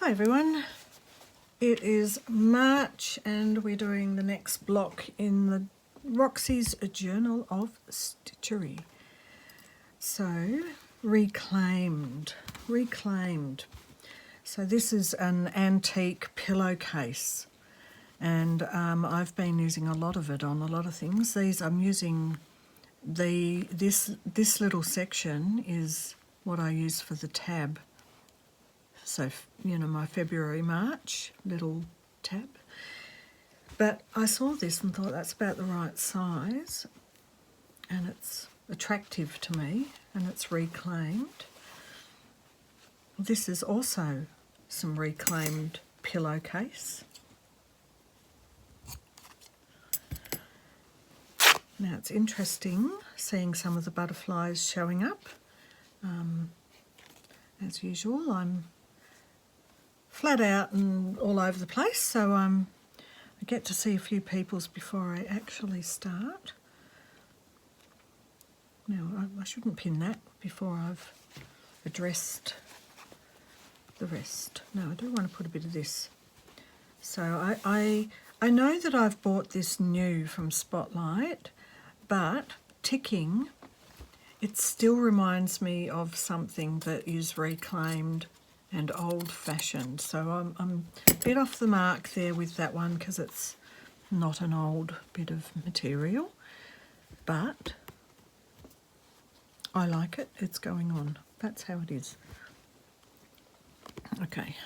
Hi everyone, it is March and we're doing the next block in the Roxy's Journal of Stitchery. So, reclaimed. So this is an antique pillowcase and I've been using a lot of it on a lot of things. I'm using this little section is what I use for the tab. So, you know, my February, March little tab. But I saw this and thought that's about the right size and it's attractive to me and it's reclaimed. This is also some reclaimed pillowcase. Now it's interesting seeing some of the butterflies showing up. As usual, I'm flat out and all over the place, so I get to see a few people's before I actually start. Now, I shouldn't pin that before I've addressed the rest. No, I do want to put a bit of this. So I know that I've bought this new from Spotlight, but ticking, it still reminds me of something that is reclaimed and old-fashioned. So I'm a bit off the mark there with that one because it's not an old bit of material, but I like it. It's going on. That's how it is. Okay.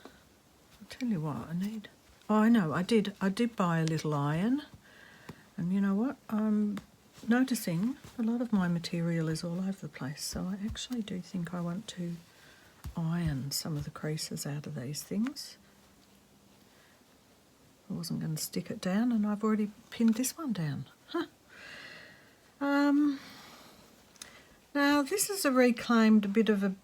I'll tell you what I need. Oh, I know, I did buy a little iron, and you know what? I'm noticing a lot of my material is all over the place, so I actually do think I want to iron some of the creases out of these things. I wasn't going to stick it down, and I've already pinned this one down. Huh. Now this is a reclaimed bit of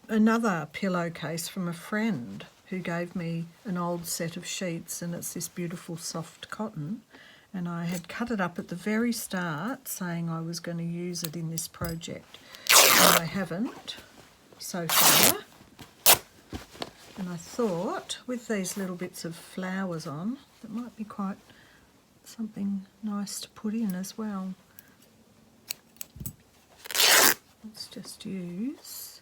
another pillowcase from a friend who gave me an old set of sheets, and it's this beautiful soft cotton, and I had cut it up at the very start saying I was going to use it in this project, and I haven't so far. And I thought with these little bits of flowers on, it might be quite something nice to put in as well. Let's just use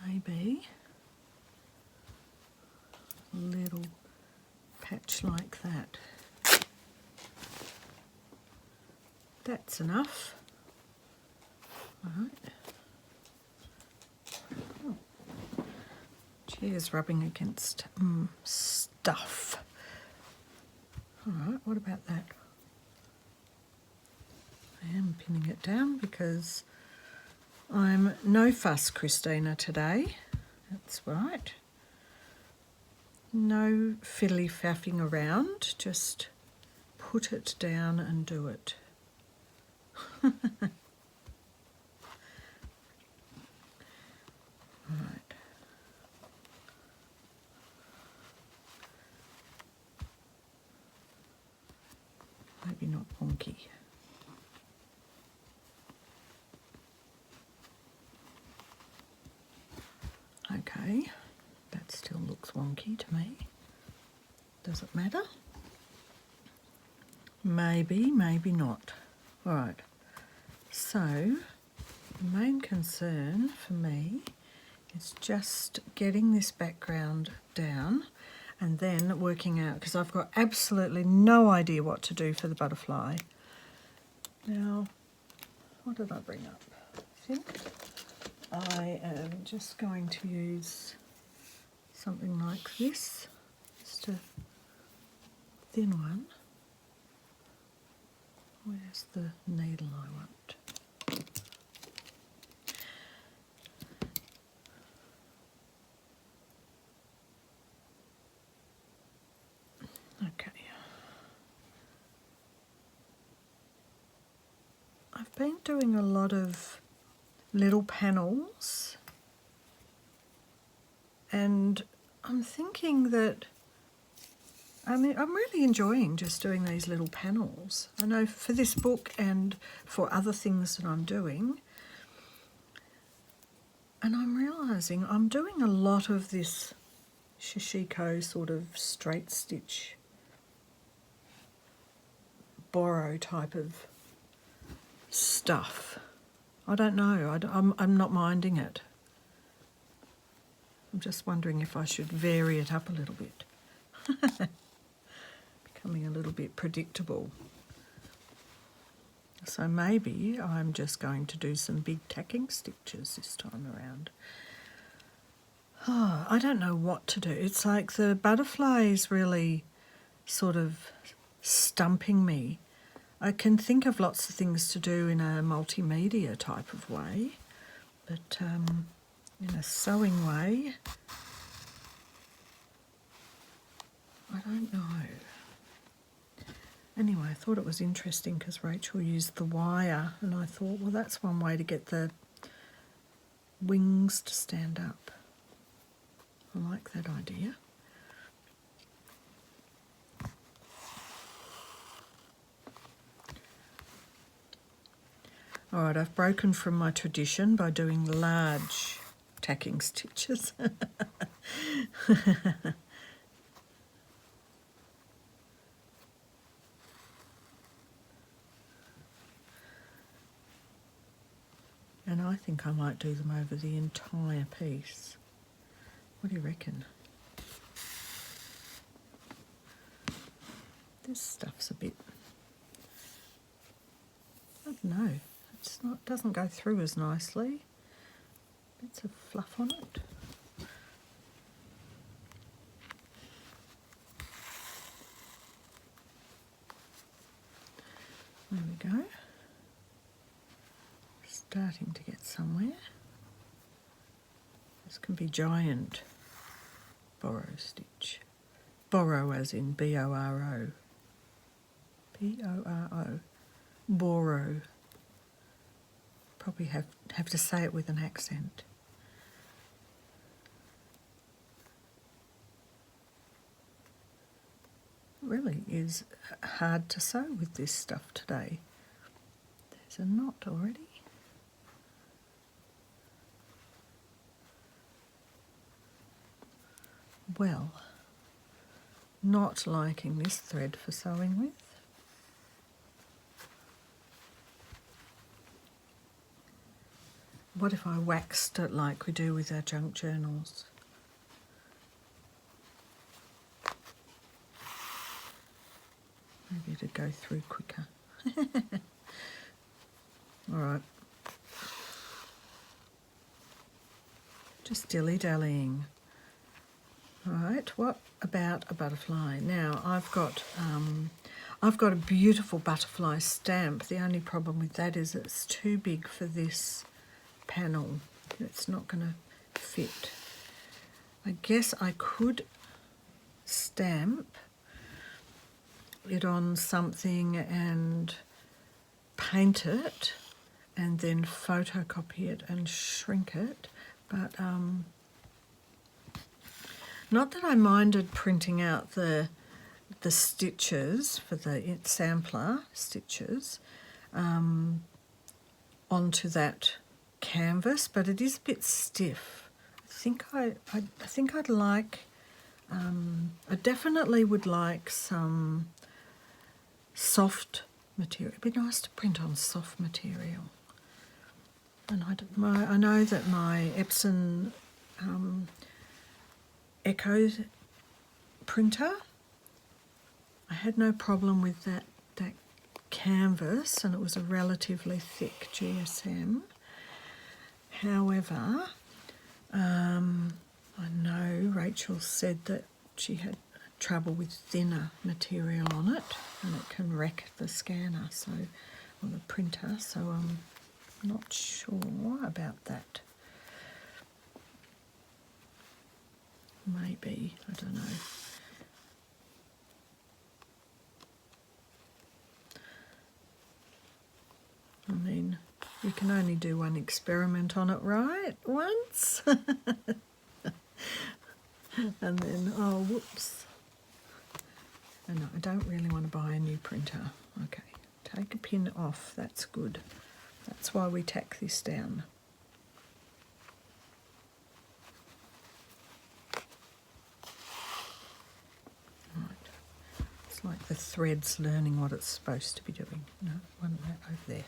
maybe a little patch like that. That's enough. All right. Oh. Chair's rubbing against stuff. All right, what about that? I am pinning it down because I'm no fuss Christina today. That's right. No fiddly faffing around, just put it down and do it. Right. Maybe not wonky. Okay, that still looks wonky to me. Does it matter? Maybe, maybe not. All right, so the main concern for me is just getting this background down and then working out, because I've got absolutely no idea what to do for the butterfly. Now, what did I bring up? I think I am just going to use something like this, just a thin one. Where's the needle I want? Okay. I've been doing a lot of little panels, and I'm thinking that I'm really enjoying just doing these little panels. I know for this book and for other things that I'm doing, And I'm realising I'm doing a lot of this Shishiko sort of straight stitch borrow type of stuff. I don't know. I'm not minding it. I'm just wondering if I should vary it up a little bit. Becoming a little bit predictable. So maybe I'm just going to do some big tacking stitches this time around. Oh, I don't know what to do. It's like the butterfly is really sort of stumping me. I can think of lots of things to do in a multimedia type of way, but in a sewing way, I don't know. Anyway, I thought it was interesting because Rachel used the wire, and I thought, well, that's one way to get the wings to stand up. I like that idea. All right, I've broken from my tradition by doing large tacking stitches. And I think I might do them over the entire piece. What do you reckon? This stuff's a bit, I don't know, it's not, doesn't go through as nicely. Bits of fluff on it. There we go. Starting to get somewhere. This can be giant borrow stitch. Borrow as in B-O-R-O. B-O-R-O. Borrow. Probably have to say it with an accent. It really is hard to sew with this stuff today. There's a knot already. Well, not liking this thread for sewing with. What if I waxed it like we do with our junk journals? Maybe it'd go through quicker. All right. Just dilly-dallying. All right, what about a butterfly? Now, I've got a beautiful butterfly stamp. The only problem with that is it's too big for this panel. It's not going to fit. I guess I could stamp it on something and paint it and then photocopy it and shrink it, but not that I minded printing out the stitches for the sampler stitches onto that canvas, but it is a bit stiff. I think I'd like, I definitely would like some soft material. It'd be nice to print on soft material. And I know that my Epson Echo printer, I had no problem with that canvas, and it was a relatively thick GSM. However, I know Rachel said that she had trouble with thinner material on it, and it can wreck the scanner, so, or the printer, so I'm not sure about that. Maybe, I don't know. I mean, you can only do one experiment on it, right? Once. And then, oh, whoops. And I don't really want to buy a new printer. Okay, take a pin off, that's good. That's why we tack this down. the thread's learning what it's supposed to be doing. No, one that over there.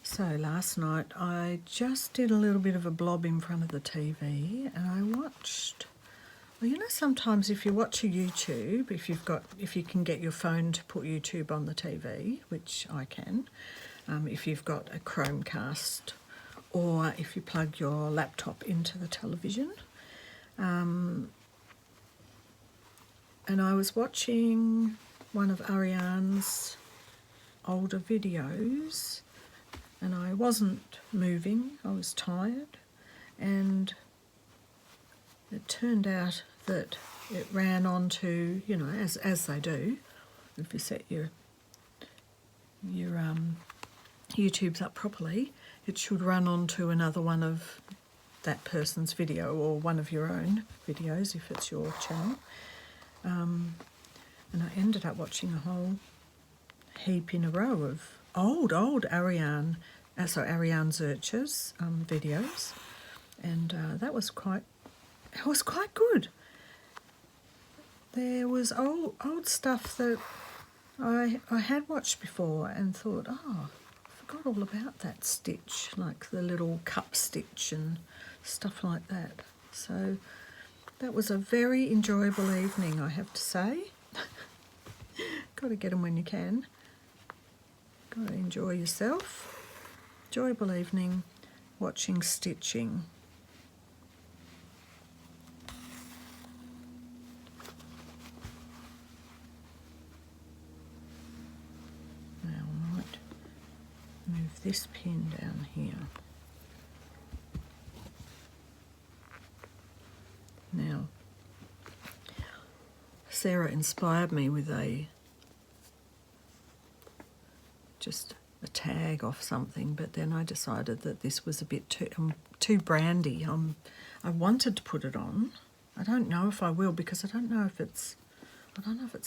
So last night I just did a little bit of a blob in front of the TV and I watched, well, you know, sometimes if you watch a YouTube, if you can get your phone to put YouTube on the TV, which I can, if you've got a Chromecast or if you plug your laptop into the television. And I was watching one of Ariane's older videos and I wasn't moving, I was tired, and it turned out that it ran onto, you know, as they do, if you set your YouTube's up properly, it should run onto another one of that person's video or one of your own videos if it's your channel. And I ended up watching a whole heap in a row of old Ariane Zurcher's videos, and that was quite good. There was old stuff that I had watched before and thought, oh, I forgot all about that stitch, like the little cup stitch and stuff like that. So that was a very enjoyable evening, I have to say. Got to get them when you can. Got to enjoy yourself. Enjoyable evening watching stitching. Now I might move this pin down here. Now, Sarah inspired me with just a tag off something, but then I decided that this was a bit too brandy. I wanted to put it on. I don't know if I will because I don't know if it's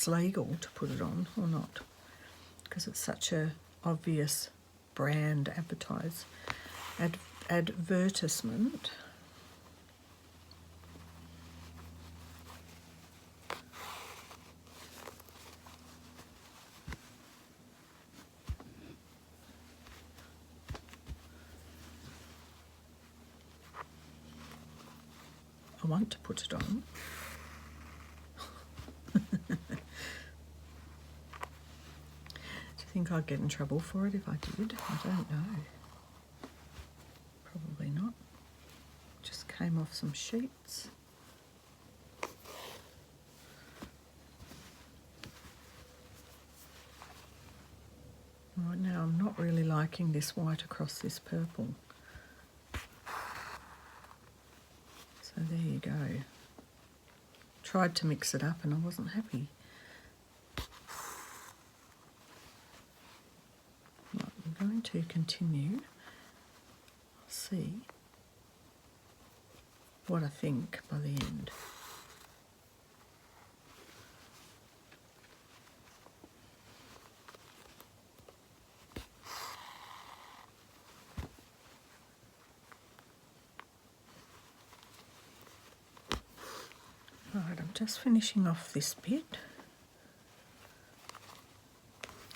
legal to put it on or not, because it's such a obvious brand advertisement. I want to put it on. Do you think I'd get in trouble for it if I did? I don't know. Probably not. Just came off some sheets. Right now I'm not really liking this white across this purple. So there you go. Tried to mix it up and I wasn't happy. Right, I'm going to continue. See what I think by the end. Right, I'm just finishing off this bit,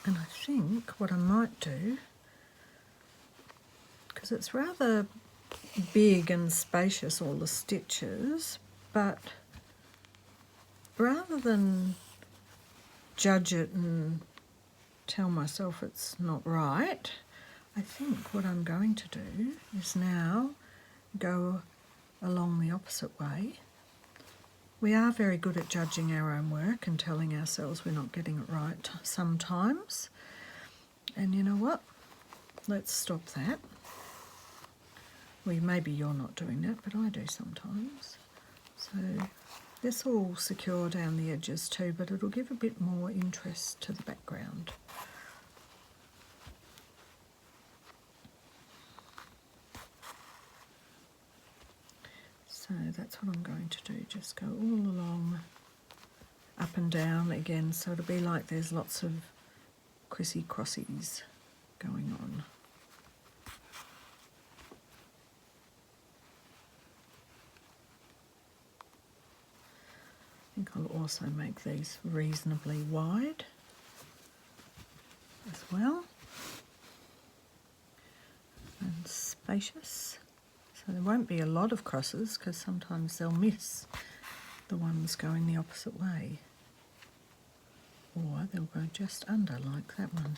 and I think what I might do, because it's rather big and spacious, all the stitches, but rather than judge it and tell myself it's not right, I think what I'm going to do is now go along the opposite way. We are very good at judging our own work and telling ourselves we're not getting it right sometimes. And you know what? Let's stop that. Well, maybe you're not doing that, but I do sometimes. So this will secure down the edges too, but it'll give a bit more interest to the background. So that's what I'm going to do, just go all along, up and down again, so it'll be like there's lots of crissy crossies going on. I think I'll also make these reasonably wide as well, and spacious. So there won't be a lot of crosses because sometimes they'll miss the ones going the opposite way, or they'll go just under like that one.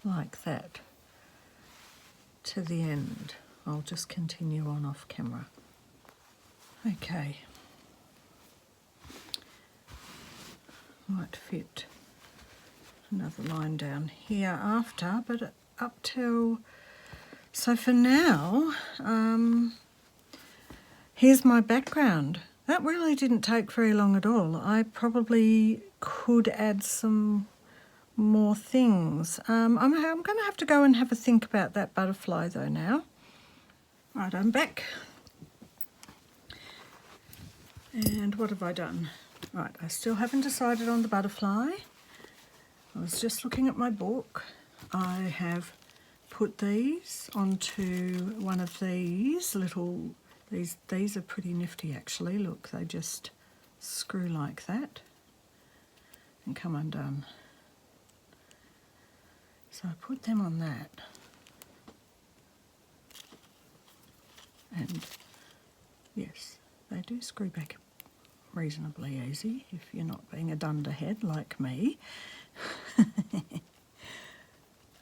Like that to the end. I'll just continue on off camera. Okay. Might fit another line down here after, but up till... So for now, here's my background. That really didn't take very long at all. I probably could add some more things. I'm going to have to go and have a think about that butterfly though now. Right, I'm back. And what have I done? Right, I still haven't decided on the butterfly. I was just looking at my book. I have put these onto one of these little, these are pretty nifty actually. Look, they just screw like that and come undone. So I put them on that, and yes, they do screw back reasonably easy if you're not being a dunderhead like me.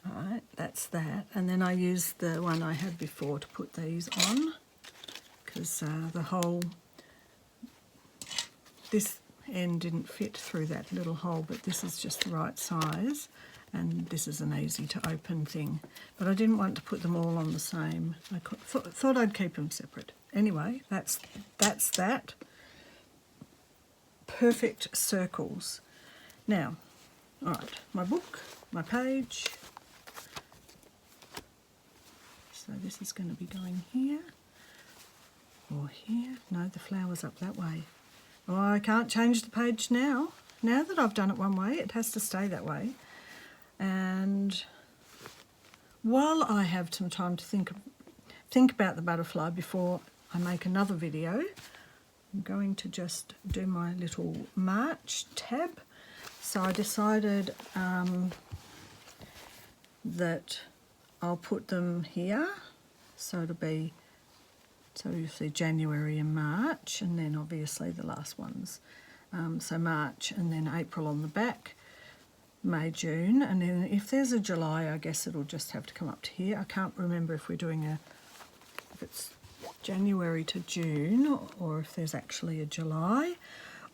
Alright, that's that, and then I used the one I had before to put these on, because the whole, this end didn't fit through that little hole, but this is just the right size. And this is an easy to open thing, but I didn't want to put them all on the same. I thought I'd keep them separate. Anyway, that's that. Perfect circles. Now, all right, my book, my page. So this is going to be going here or here. No, the flower's up that way. Oh, I can't change the page now. Now that I've done it one way, it has to stay that way. And while I have some time to think about the butterfly before I make another video, I'm going to just do my little March tab. So I decided that I'll put them here. So it'll be, so you see January and March, and then obviously the last ones. So March and then April on the back. May, June, and then if there's a July, I guess it'll just have to come up to here. I can't remember if we're doing if it's January to June, or if there's actually a July,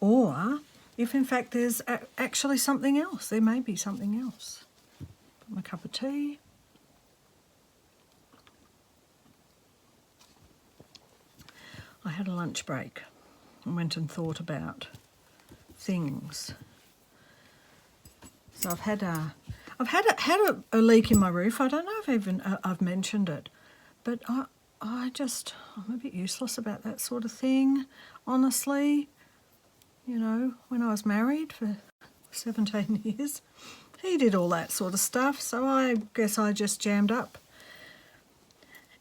or if in fact there's actually something else. There may be something else. Got my cup of tea. I had a lunch break and went and thought about things. So I've had a leak in my roof. I don't know if I've mentioned it, but I'm a bit useless about that sort of thing, honestly. You know, when I was married for 17 years, he did all that sort of stuff, so I guess I just jammed up.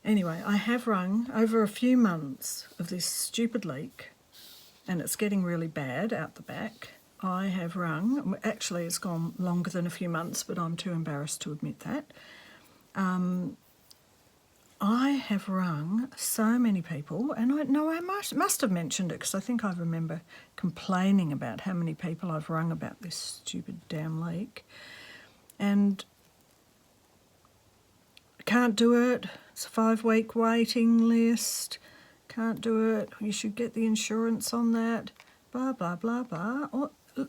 Anyway, I have rung over a few months of this stupid leak, and it's getting really bad out the back. I have rung, actually it's gone longer than a few months, but I'm too embarrassed to admit that. I have rung so many people, and I must have mentioned it, because I think I remember complaining about how many people I've rung about this stupid damn leak. And can't do it, it's a 5-week waiting list, can't do it, you should get the insurance on that, blah, blah, blah, blah.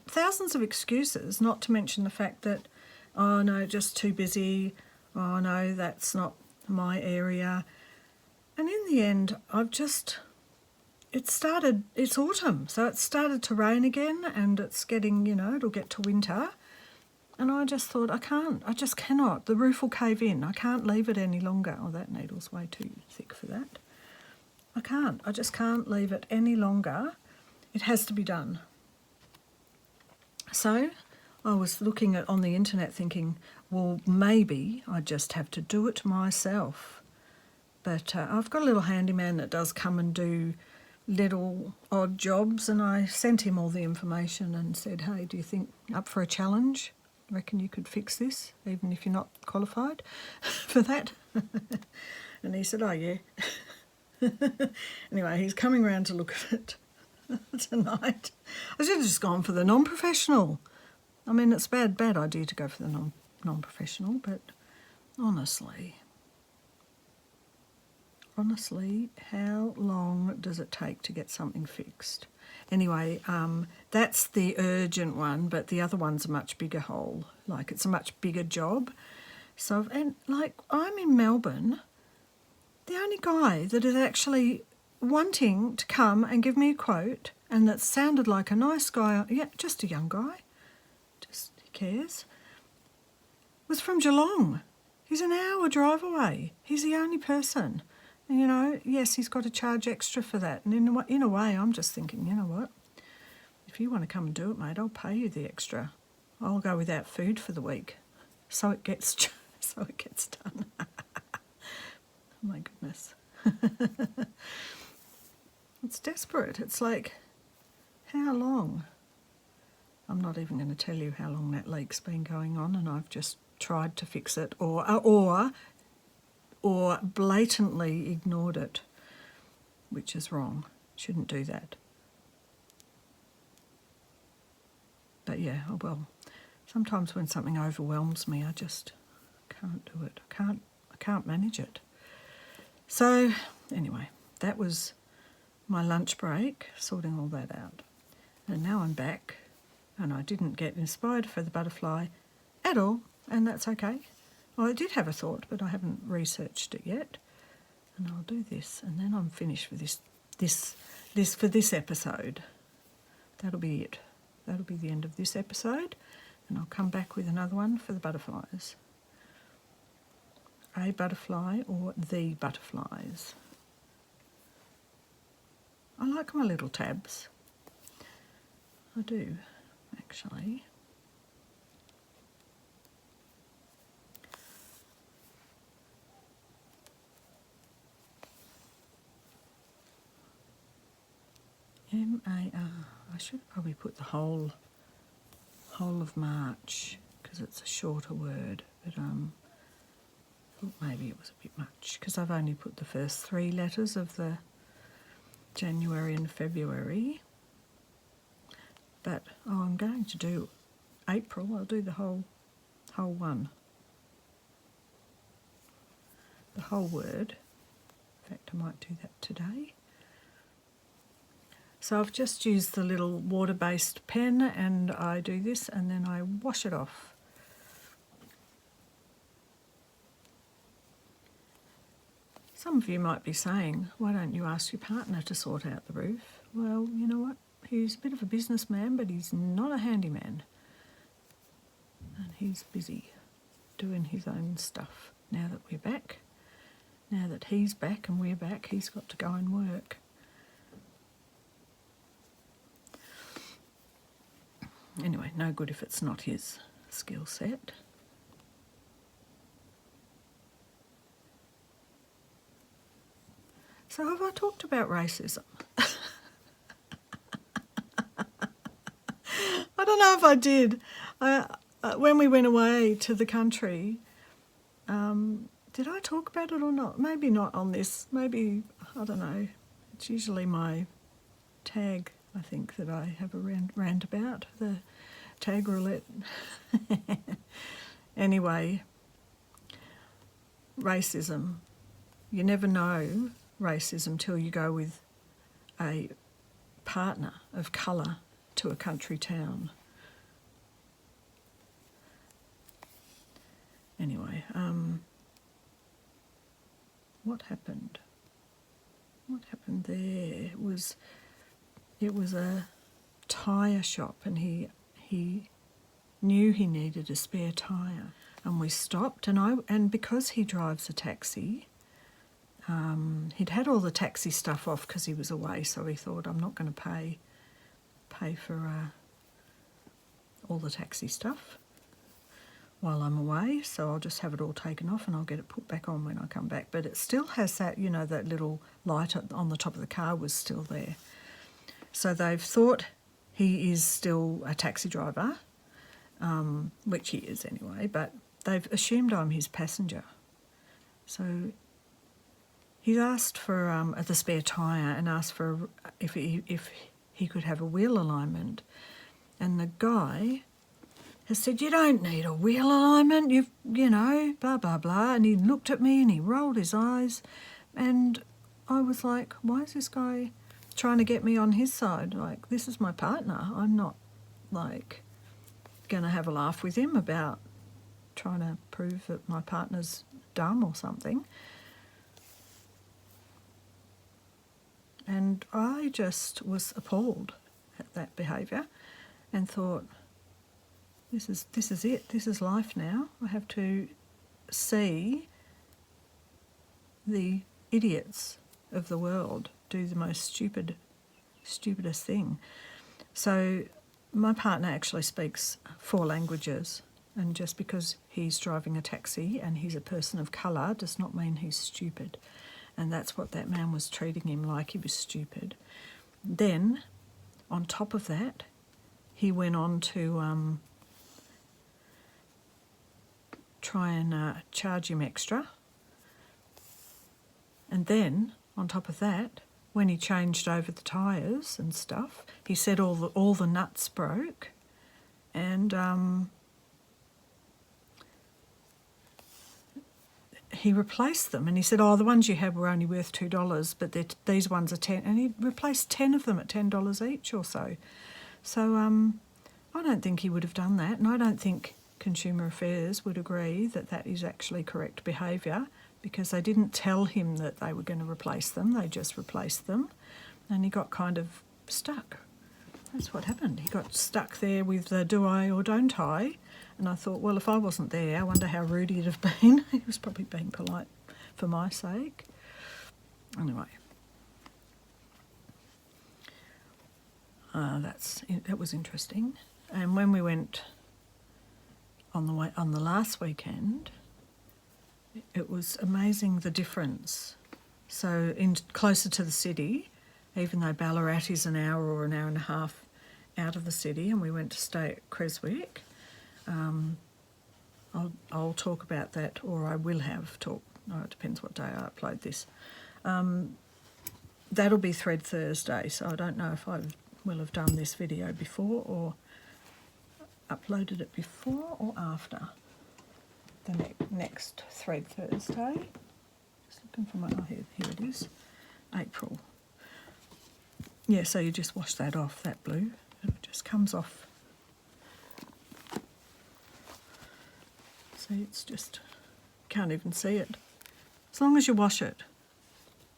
thousands of excuses, not to mention the fact that, oh no, just too busy, oh no, that's not my area. And in the end, it's autumn, so it started to rain again, and it's getting, it'll get to winter. And I just thought, I just cannot. The roof will cave in. I can't leave it any longer. Oh, that needle's way too thick for that. I just can't leave it any longer. It has to be done. So I was looking on the internet thinking, well, maybe I just have to do it myself. But I've got a little handyman that does come and do little odd jobs, and I sent him all the information and said, hey, do you think up for a challenge? Reckon you could fix this, even if you're not qualified for that? And he said, oh, yeah. Anyway, he's coming round to look at it tonight. I should have just gone for the non-professional. I mean, it's a bad idea to go for the non-professional, but honestly, how long does it take to get something fixed? Anyway, that's the urgent one, but the other one's a much bigger hole. Like, it's a much bigger job. So, and like, I'm in Melbourne. The only guy that is actually wanting to come and give me a quote, and that sounded like a nice guy, yeah, just a young guy, just he cares, was from Geelong. He's an hour drive away. He's the only person. And, yes, he's got to charge extra for that. And in a way, I'm just thinking, you know what? If you want to come and do it, mate, I'll pay you the extra. I'll go without food for the week, so it gets done. Oh my goodness, it's desperate. It's like, how long? I'm not even going to tell you how long that leak's been going on, and I've just tried to fix it, or blatantly ignored it, which is wrong. Shouldn't do that. But yeah, oh well, sometimes when something overwhelms me, I just can't do it. I can't manage it. So anyway, that was my lunch break, sorting all that out. And now I'm back, and I didn't get inspired for the butterfly at all, and that's okay. Well, I did have a thought, but I haven't researched it yet. And I'll do this, and then I'm finished for this episode. That'll be it. That'll be the end of this episode, and I'll come back with another one for the butterflies. A butterfly or the butterflies. I like my little tabs. I do, actually. M-A-R. I should probably put the whole of March, because it's a shorter word, but I thought maybe it was a bit much, because I've only put the first 3 letters of the January and February. But I'm going to do April. I'll do the whole one, the whole word. In fact, I might do that today. So I've just used the little water-based pen, and I do this, and then I wash it off. Some of you might be saying, why don't you ask your partner to sort out the roof? Well, you know what? He's a bit of a businessman, but he's not a handyman. And he's busy doing his own stuff. Now that we're back, now that he's back and we're back, he's got to go and work. Anyway, no good if it's not his skill set. So have I talked about racism? I don't know if I did. When we went away to the country, did I talk about it or not? Maybe not on this. Maybe, I don't know. It's usually my tag, I think, that I have a rant about, the tag roulette. Anyway, racism. You never know racism till you go with a partner of colour to a country town. what happened? What happened there? It was a tyre shop, and he knew he needed a spare tyre, and we stopped, and because he drives a taxi, he'd had all the taxi stuff off because he was away, so he thought, I'm not going to pay for all the taxi stuff while I'm away, so I'll just have it all taken off and I'll get it put back on when I come back. But it still has that, you know, that little light on the top of the car was still there. So they've thought he is still a taxi driver, which he is anyway, but they've assumed I'm his passenger. So he's asked for the spare tyre and asked for if he could have a wheel alignment. And the guy has said, you don't need a wheel alignment, you know, blah, blah, blah. And he looked at me and he rolled his eyes. And I was like, why is this guy trying to get me on his side? Like, this is my partner. I'm not, like, going to have a laugh with him about trying to prove that my partner's dumb or something. And I just was appalled at that behaviour and thought, this is it. This is life now. I have to see the idiots of the world do the most stupidest thing. So my partner actually speaks 4 languages, and just because he's driving a taxi and he's a person of colour does not mean he's stupid. And that's what that man was treating him like, he was stupid. Then, on top of that, he went on to try and charge him extra. And then, on top of that, when he changed over the tyres and stuff, he said all the nuts broke, and he replaced them. And he said, oh, the ones you had were only worth $2, but these ones are 10. And he replaced 10 of them at $10 each or so. So I don't think he would have done that, and I don't think Consumer Affairs would agree that that is actually correct behaviour, because they didn't tell him that they were going to replace them, they just replaced them, and he got kind of stuck. That's what happened. He got stuck there with the do I or don't I, and I thought, well, if I wasn't there, I wonder how rude he'd have been. He was probably being polite for my sake. Anyway, that was interesting. And when we went on the last weekend, it was amazing the difference. So closer to the city, even though Ballarat is an hour or an hour and a half out of the city, and we went to stay at Creswick. I'll talk about that, or I will have talk. No, it depends what day I upload this. That'll be Thread Thursday, so I don't know if I will have done this video before or uploaded it before or after the next Thread Thursday. Just looking for my, here it is, April. Yeah, so you just wash that off, that blue. It just comes off. See, it's just, can't even see it. As long as you wash it.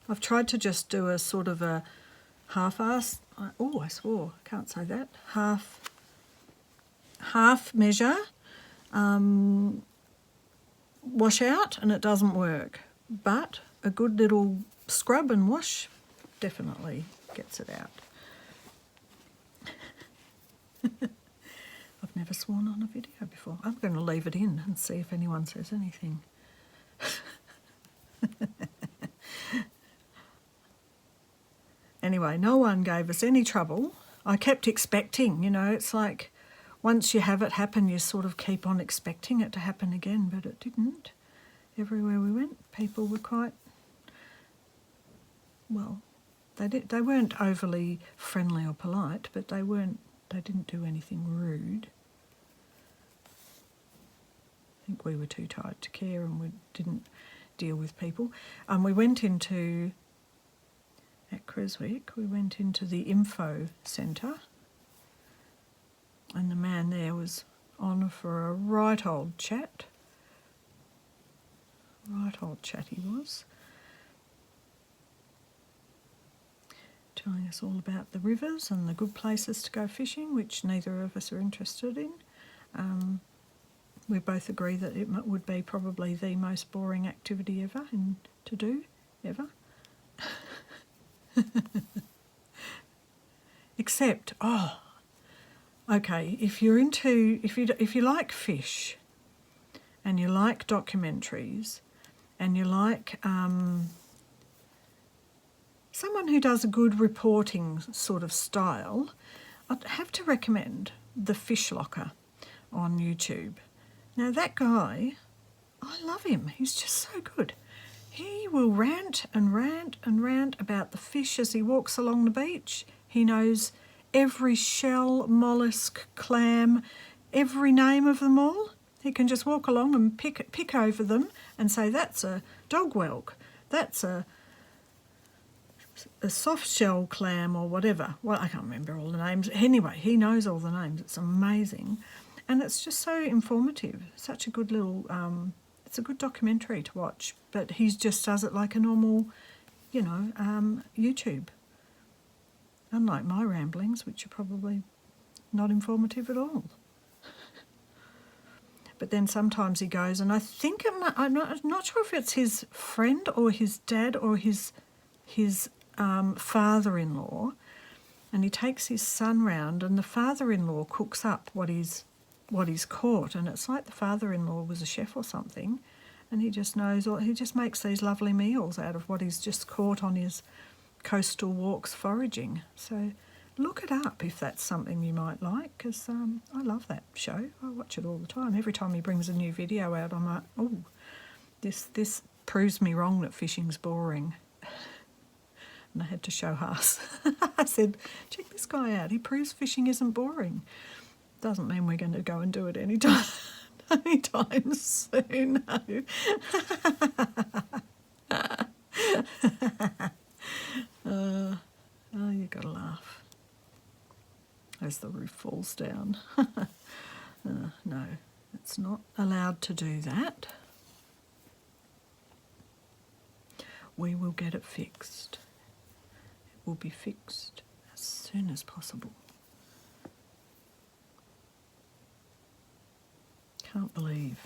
I've tried to just do a sort of a half-ass, oh, I swore, can't say that, half measure wash out, and it doesn't work. But a good little scrub and wash definitely gets it out. I've never sworn on a video before. I'm going to leave it in and see if anyone says anything. Anyway, no one gave us any trouble. I kept expecting, you know, it's like once you have it happen, you sort of keep on expecting it to happen again, but it didn't. Everywhere we went, people were quite, well, they weren't overly friendly or polite, but they didn't do anything rude. I think we were too tired to care, and we didn't deal with people. We went into, at Creswick, we went into the info centre, and the man there was on for a right old chat. Right old chat he was. telling us all about the rivers and the good places to go fishing, which neither of us are interested in. We both agree that it would be probably the most boring activity ever to do, ever. Except, okay, if you like fish and you like documentaries and you like someone who does a good reporting sort of style, I'd have to recommend The Fish Locker on YouTube. Now that guy, I love him. He's just so good. He will rant and rant and rant about the fish as he walks along the beach. He knows every shell, mollusk, clam, every name of them all. He can just walk along and pick over them and say, that's a dog whelk, that's a soft shell clam or whatever. Well, I can't remember all the names. Anyway, he knows all the names. It's amazing. And it's just so informative. Such a good little, it's a good documentary to watch. But he just does it like a normal, YouTube. Unlike my ramblings, which are probably not informative at all. But then sometimes he goes, and I think I'm not sure if it's his friend or his dad or his father-in-law, and he takes his son round, and the father-in-law cooks up what he's caught, and it's like the father-in-law was a chef or something, and he just makes these lovely meals out of what he's just caught on his coastal walks foraging. So look it up if that's something you might like, because I love that show. I watch it all the time. Every time he brings a new video out, I'm like, oh, this proves me wrong that fishing's boring. And I had to show Haas. I said, check this guy out. He proves fishing isn't boring. Doesn't mean we're going to go and do it anytime soon. No. You got to laugh as the roof falls down. No, it's not allowed to do that. We will get it fixed. It will be fixed as soon as possible. Can't believe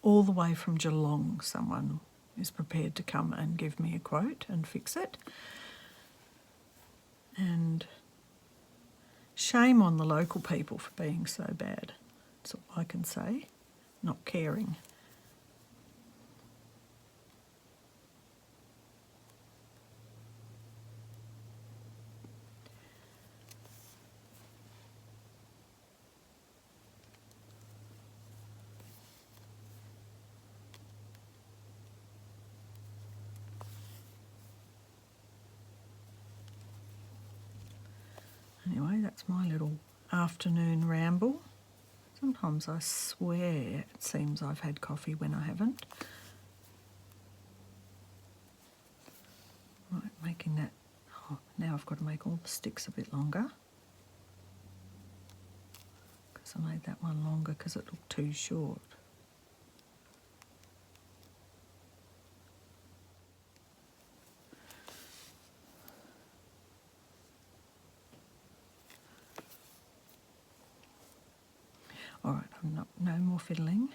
all the way from Geelong someone is prepared to come and give me a quote and fix it. And shame on the local people for being so bad. That's all I can say. Not caring. Anyway, that's my little afternoon ramble. Sometimes I swear it seems I've had coffee when I haven't. Right, making that. Oh, now I've got to make all the sticks a bit longer. Because I made that one longer because it looked too short. All right, no more fiddling.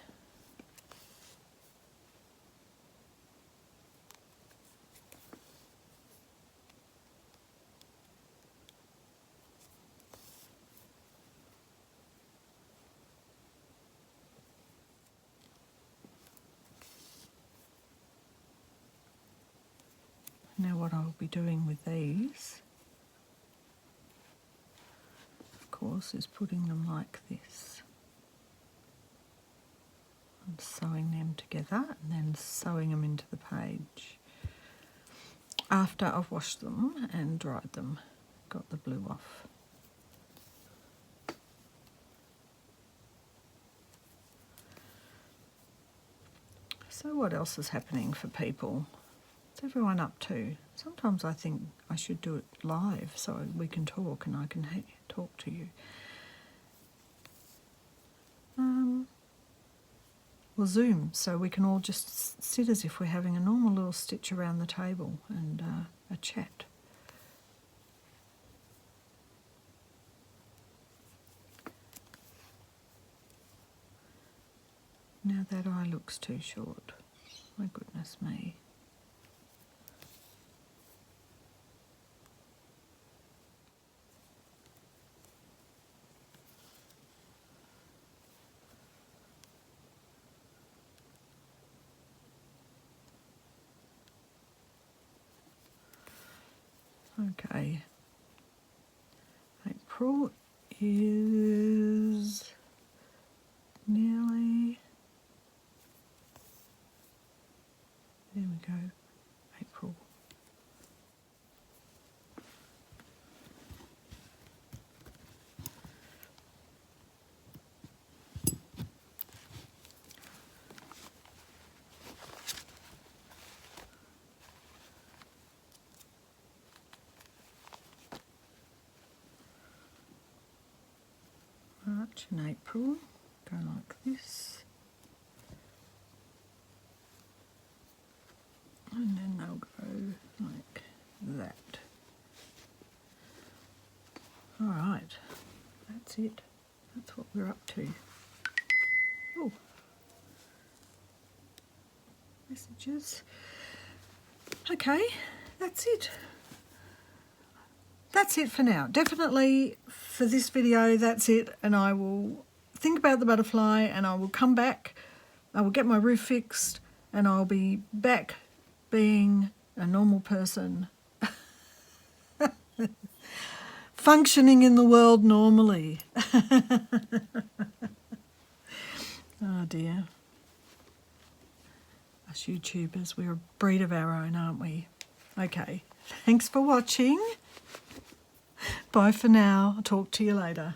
Now what I'll be doing with these, of course, is putting them like this. And sewing them together and then sewing them into the page after I've washed them and dried them, got the blue off. So what else is happening for people? What's everyone up to? Sometimes I think I should do it live so we can talk and I can talk to you. Or Zoom, so we can all just sit as if we're having a normal little stitch around the table and a chat. Now that eye looks too short. My goodness me. Okay. April is nearly, there we go, April. March and April go like this, and then they'll go like that. All right, that's it. That's what we're up to. Oh, messages. Okay, that's it. That's it for now. Definitely for this video, that's it. And I will think about the butterfly and I will come back. I will get my roof fixed and I'll be back being a normal person. Functioning in the world normally. Oh dear. Us YouTubers, we're a breed of our own, aren't we? Okay, thanks for watching. Bye for now. I'll talk to you later.